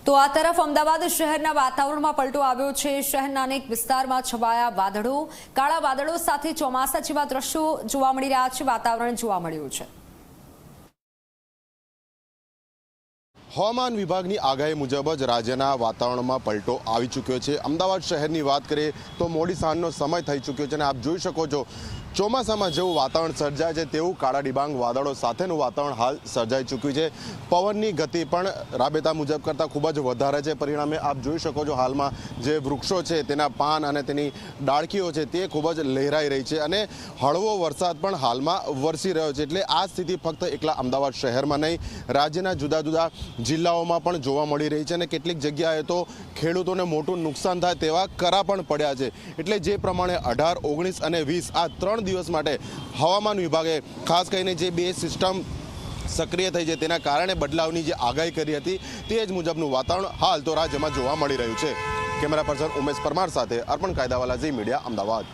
તો આ તરફ અમદાવાદ શહેરના વાતાવરણમાં પલટો આવ્યો છે। શહેરના અનેક વિસ્તારમાં છવાયા વાદળો, કાળા વાદળો સાથે ચોમાસા જેવા દ્રશ્યો જોવા મળી રહ્યા છે। વાતાવરણ જોવા મળ્યું છે। હવામાન વિભાગની આગાહી મુજબ જ રાજ્યના વાતાવરણમાં પલટો આવી ચૂક્યો છે। અમદાવાદ શહેરની વાત કરીએ તો મોડી સાંજનો સમય થઈ ચૂક્યો છે અને આપ જોઈ શકો છો ચોમાસામાં જેવું વાતાવરણ સર્જાય છે તેવું કાળા ડિબાંગ વાદળો સાથેનું વાતાવરણ હાલ સર્જાઈ ચૂક્યું છે। પવનની ગતિ પણ રાબેતા મુજબ કરતાં ખૂબ જ વધારે છે। પરિણામે આપ જોઈ શકો છો હાલમાં જે વૃક્ષો છે તેના પાન અને તેની ડાળખીઓ છે તે ખૂબ જ લહેરાઈ રહી છે અને હળવો વરસાદ પણ હાલમાં વરસી રહ્યો છે। એટલે આ સ્થિતિ ફક્ત એકલા અમદાવાદ શહેરમાં નહીં, રાજ્યના જુદા જુદા જિલ્લાઓમાં પણ જોવા મળી રહી છે અને કેટલીક જગ્યાએ તો ખેડૂતોને મોટું નુકસાન થાય તેવા કરા પણ પડ્યા છે। એટલે જે પ્રમાણે 18, 19 અને 20 આ 3 દિવસ માટે હવામાન વિભાગે ખાસ કરીને જે બે સિસ્ટમ સક્રિય થઈ છે તેના કારણે બદલાવની જે આગાહી કરી હતી તે જ મુજબનું વાતાવરણ હાલ તો રાજ્યમાં જોવા મળી રહ્યું છે। કેમેરા પર્સન ઉમેશ પરમાર સાથે અર્પણ કાયદાવાલા, ઝી મીડિયા, અમદાવાદ।